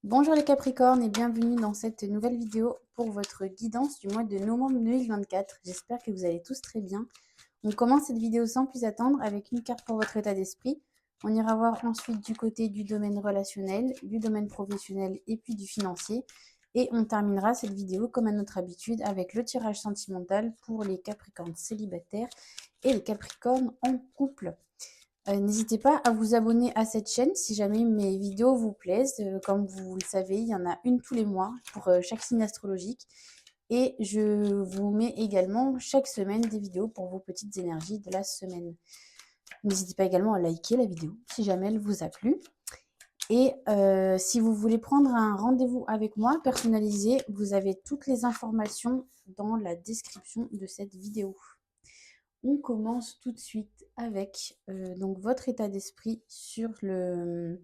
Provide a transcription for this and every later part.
Bonjour les Capricornes et bienvenue dans cette nouvelle vidéo pour votre guidance du mois de novembre 2024. J'espère que vous allez tous très bien. On commence cette vidéo sans plus attendre avec une carte pour votre état d'esprit. On ira voir ensuite du côté du domaine relationnel, du domaine professionnel et puis du financier. Et on terminera cette vidéo comme à notre habitude avec le tirage sentimental pour les Capricornes célibataires et les Capricornes en couple. N'hésitez pas à vous abonner à cette chaîne si jamais mes vidéos vous plaisent. Comme vous le savez, il y en a une tous les mois pour chaque signe astrologique. Et je vous mets également chaque semaine des vidéos pour vos petites énergies de la semaine. N'hésitez pas également à liker la vidéo si jamais elle vous a plu. Et si vous voulez prendre un rendez-vous avec moi personnalisé, vous avez toutes les informations dans la description de cette vidéo. On commence tout de suite avec donc votre état d'esprit sur le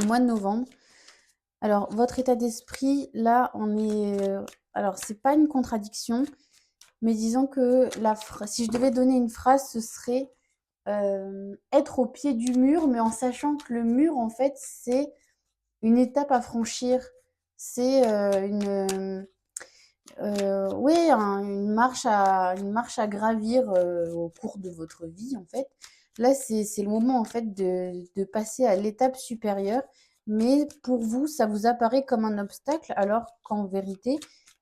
mois de novembre. Alors, votre état d'esprit, là, on est... alors, c'est pas une contradiction, mais disons que si je devais donner une phrase, ce serait être au pied du mur, mais en sachant que le mur, en fait, c'est une étape à franchir. C'est oui, une marche à gravir au cours de votre vie, en fait. Là, c'est le moment, en fait, de passer à l'étape supérieure. Mais pour vous, ça vous apparaît comme un obstacle, alors qu'en vérité,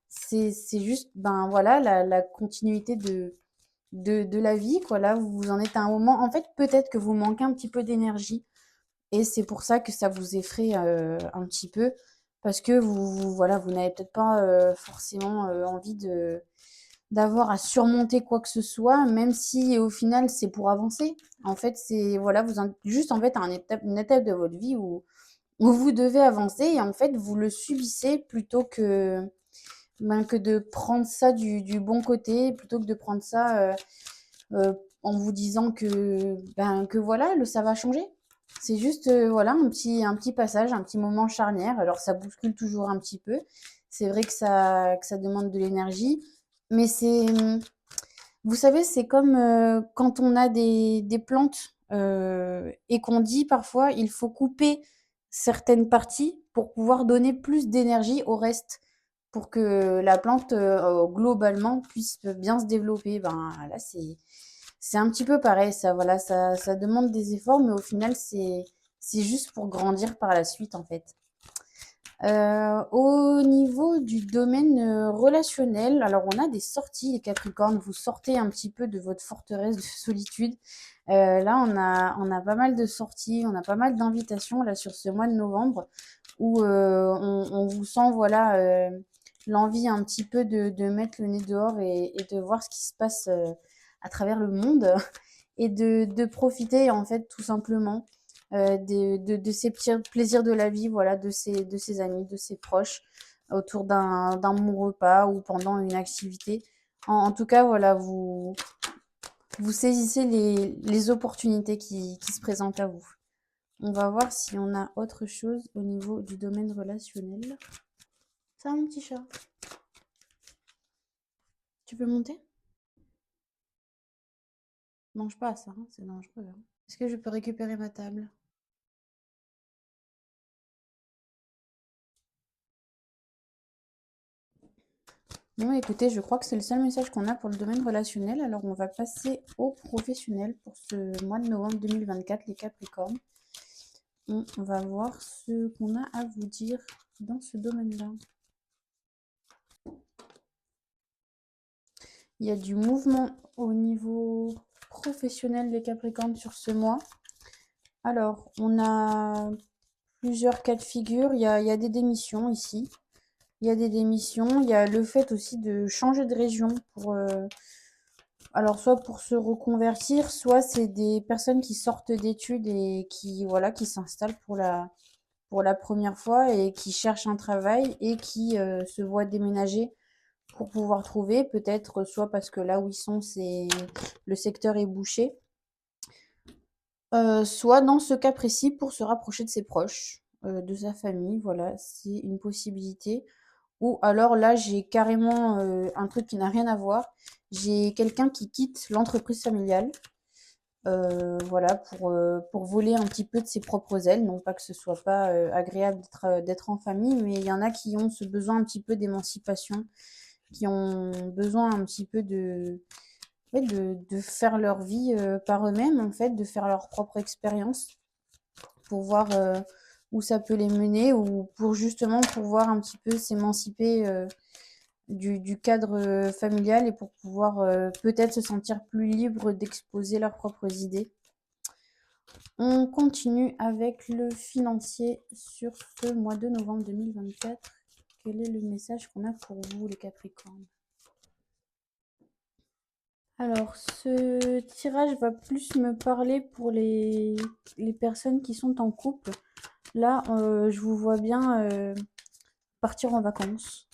c'est juste, ben voilà, la continuité de la vie, quoi. Là, vous en êtes à un moment. En fait, peut-être que vous manquez un petit peu d'énergie. Et c'est pour ça que ça vous effraie un petit peu. Parce que voilà, vous n'avez peut-être pas forcément envie d'avoir à surmonter quoi que ce soit, même si au final c'est pour avancer. En fait, c'est voilà, juste en fait une étape de votre vie où vous devez avancer et en fait vous le subissez plutôt que de prendre ça du bon côté, plutôt que de prendre ça en vous disant que voilà, ça va changer. C'est juste voilà un petit passage, un petit moment charnière. Alors ça bouscule toujours un petit peu. C'est vrai que ça demande de l'énergie, mais vous savez, c'est comme quand on a des plantes et qu'on dit parfois il faut couper certaines parties pour pouvoir donner plus d'énergie au reste, pour que la plante globalement puisse bien se développer. Ben là, c'est un petit peu pareil, ça, voilà, ça demande des efforts, mais au final, c'est juste pour grandir par la suite, en fait. Au niveau du domaine relationnel, alors on a des sorties, les Capricornes, vous sortez un petit peu de votre forteresse de solitude. Là, on a pas mal de sorties, on a pas mal d'invitations là sur ce mois de novembre où on vous sent, voilà, l'envie un petit peu de mettre le nez dehors et de voir ce qui se passe à travers le monde et de profiter en fait tout simplement de ces petits plaisirs de la vie, voilà, de ses amis, de ses proches, autour d'un bon repas ou pendant une activité. En tout cas, voilà, vous saisissez les opportunités qui se présentent à vous. On va voir si on a autre chose au niveau du domaine relationnel. Ça, mon petit chat. Tu peux monter? Mange pas ça, hein, c'est dangereux, hein. Est-ce que je peux récupérer ma table? Bon, écoutez, je crois que c'est le seul message qu'on a pour le domaine relationnel. Alors, on va passer au professionnel pour ce mois de novembre 2024, les Capricornes. On va voir ce qu'on a à vous dire dans ce domaine-là. Il y a du mouvement au niveau professionnel des Capricornes sur ce mois. Alors, on a plusieurs cas de figure. Il y a des démissions ici. Il y a des démissions. Il y a le fait aussi de changer de région pour alors soit pour se reconvertir, soit c'est des personnes qui sortent d'études et qui voilà, qui s'installent pour la première fois et qui cherchent un travail et qui se voient déménager pour pouvoir trouver, peut-être soit parce que là où ils sont, c'est le secteur est bouché, soit dans ce cas précis pour se rapprocher de ses proches, de sa famille, voilà, c'est une possibilité. Ou alors là, j'ai carrément un truc qui n'a rien à voir. J'ai quelqu'un qui quitte l'entreprise familiale Voilà, pour voler un petit peu de ses propres ailes. Non pas que ce soit pas agréable d'être en famille, mais il y en a qui ont ce besoin un petit peu d'émancipation, qui ont besoin un petit peu ouais, de faire leur vie par eux-mêmes, en fait, de faire leur propre expérience pour voir où ça peut les mener ou pour justement pouvoir un petit peu s'émanciper du cadre familial et pour pouvoir peut-être se sentir plus libre d'exposer leurs propres idées. On continue avec le financier sur ce mois de novembre 2024. Quel est le message qu'on a pour vous, les Capricornes? Alors, ce tirage va plus me parler pour les personnes qui sont en couple. Là, je vous vois bien partir en vacances.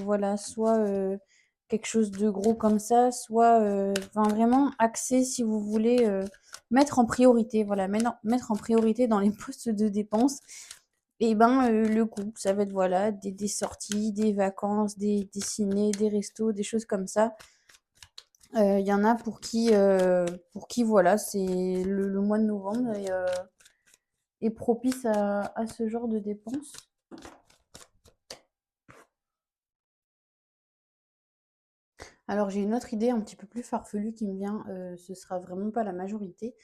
Voilà, soit quelque chose de gros comme ça, soit enfin, vraiment axé, si vous voulez, mettre en priorité, voilà, mettre en priorité dans les postes de dépenses. Et ben, le couple, ça va être voilà, des sorties, des vacances, des ciné, des restos, des choses comme ça. Il y en a pour qui voilà, c'est le mois de novembre est propice à ce genre de dépenses. Alors j'ai une autre idée un petit peu plus farfelue qui me vient, ce sera vraiment pas la majorité,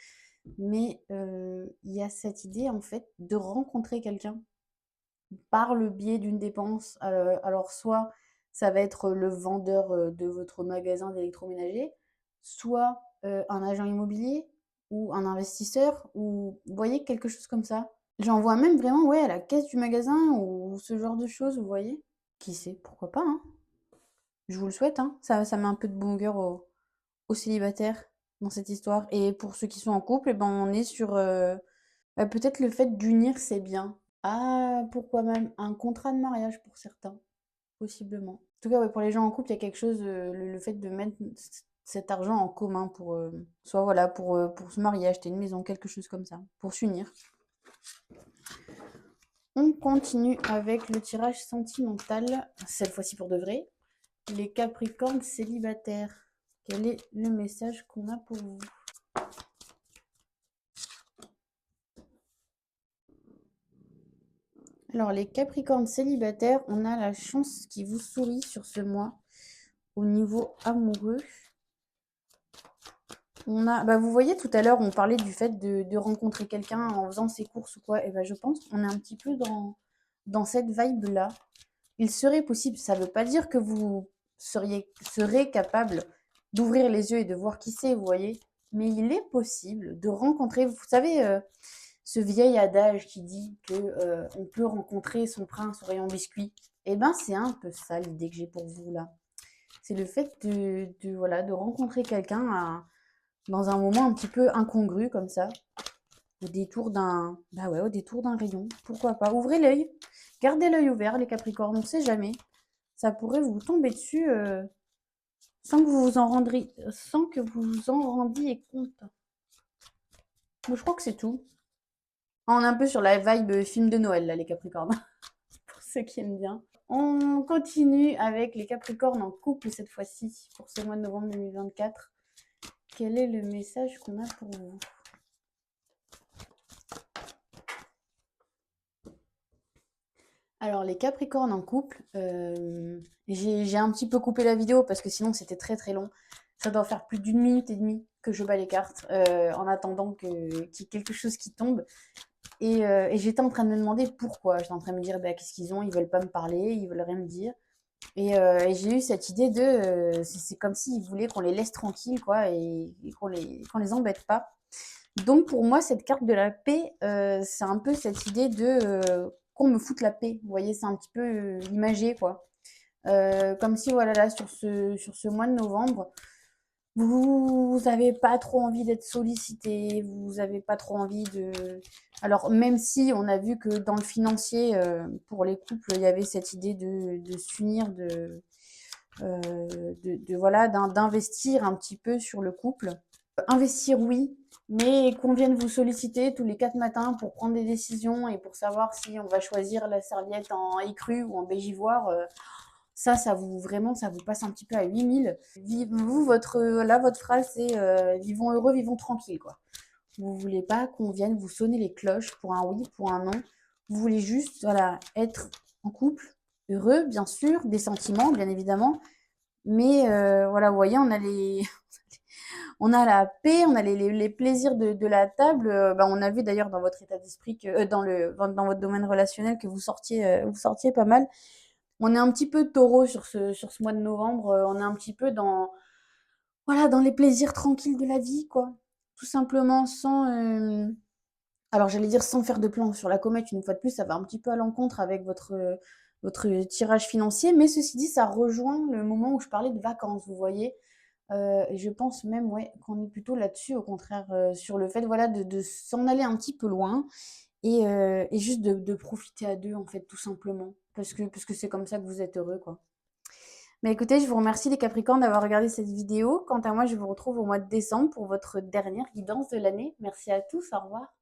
mais il y a cette idée en fait de rencontrer quelqu'un par le biais d'une dépense. Alors soit ça va être le vendeur de votre magasin d'électroménager, soit un agent immobilier ou un investisseur, ou vous voyez quelque chose comme ça. J'en vois même vraiment ouais à la caisse du magasin ou ce genre de choses, vous voyez. Qui sait, pourquoi pas, hein. Je vous le souhaite, hein. Ça met un peu de bon cœur aux célibataires dans cette histoire. Et pour ceux qui sont en couple, eh ben, on est sur bah, peut-être le fait d'unir ses biens. Ah, pourquoi même un contrat de mariage pour certains, possiblement. En tout cas, ouais, pour les gens en couple, il y a quelque chose, le fait de mettre cet argent en commun pour, soit voilà, pour se marier, acheter une maison, quelque chose comme ça, pour s'unir. On continue avec le tirage sentimental, cette fois-ci pour de vrai. Les Capricornes célibataires. Quel est le message qu'on a pour vous? Alors, les Capricornes célibataires, on a la chance qui vous sourit sur ce mois au niveau amoureux. On a, bah vous voyez, tout à l'heure, on parlait du fait de rencontrer quelqu'un en faisant ses courses ou quoi. Et ben, je pense qu'on est un petit peu dans cette vibe-là. Il serait possible, ça ne veut pas dire que vous serez capable d'ouvrir les yeux et de voir qui c'est, vous voyez. Mais il est possible de rencontrer, vous savez, ce vieil adage qui dit que on peut rencontrer son prince au rayon biscuit. Eh ben, c'est un peu ça l'idée que j'ai pour vous là. C'est le fait voilà, de rencontrer quelqu'un dans un moment un petit peu incongru comme ça, au détour d'un bah ouais, au détour d'un rayon. Pourquoi pas? Ouvrez l'œil. Gardez l'œil ouvert, les Capricornes, on ne sait jamais. Ça pourrait vous tomber dessus sans que vous vous en rendiez compte. Bon, je crois que c'est tout. On est un peu sur la vibe film de Noël, là, les Capricornes, pour ceux qui aiment bien. On continue avec les Capricornes en couple cette fois-ci, pour ce mois de novembre 2024. Quel est le message qu'on a pour vous? Alors, les Capricornes en couple, j'ai un petit peu coupé la vidéo parce que sinon c'était très très long. Ça doit faire plus d'une minute et demie que je bats les cartes en attendant qu'il y ait quelque chose qui tombe. Et j'étais en train de me demander pourquoi. J'étais en train de me dire bah, qu'est-ce qu'ils ont, ils veulent pas me parler, ils veulent rien me dire. Et j'ai eu cette idée de c'est comme s'ils voulaient qu'on les laisse tranquilles quoi et qu'on les embête pas. Donc pour moi, cette carte de la paix, c'est un peu cette idée de qu'on me foute la paix. Vous voyez, c'est un petit peu imagé, quoi. Comme si, voilà, là, sur ce mois de novembre, vous n'avez pas trop envie d'être sollicité, vous n'avez pas trop envie de... Alors, même si on a vu que dans le financier, pour les couples, il y avait cette idée de s'unir, voilà, d'investir un petit peu sur le couple. Investir, oui, mais qu'on vienne vous solliciter tous les 4 matins pour prendre des décisions et pour savoir si on va choisir la serviette en écru ou en bégivoire, ça vous vraiment, ça vous passe un petit peu à 8000. Vous, votre phrase, c'est vivons heureux, vivons tranquille, quoi. Vous voulez pas qu'on vienne vous sonner les cloches pour un oui, pour un non. Vous voulez juste, voilà, être en couple, heureux, bien sûr, des sentiments, bien évidemment. Mais voilà, vous voyez, on a les on a la paix, on a les plaisirs de la table. Bah, on a vu d'ailleurs dans votre état d'esprit que dans votre domaine relationnel que vous sortiez pas mal. On est un petit peu taureau sur ce mois de novembre. On est un petit peu dans voilà, dans les plaisirs tranquilles de la vie, quoi. Tout simplement sans alors j'allais dire sans faire de plan sur la comète, une fois de plus, ça va un petit peu à l'encontre avec votre tirage financier, mais ceci dit, ça rejoint le moment où je parlais de vacances, vous voyez? Et je pense même, ouais, qu'on est plutôt là-dessus, au contraire, sur le fait, voilà, de s'en aller un petit peu loin et juste de profiter à 2 en fait, tout simplement. Parce que c'est comme ça que vous êtes heureux, quoi. Mais écoutez, je vous remercie les Capricornes d'avoir regardé cette vidéo. Quant à moi, je vous retrouve au mois de décembre pour votre dernière guidance de l'année. Merci à tous, au revoir.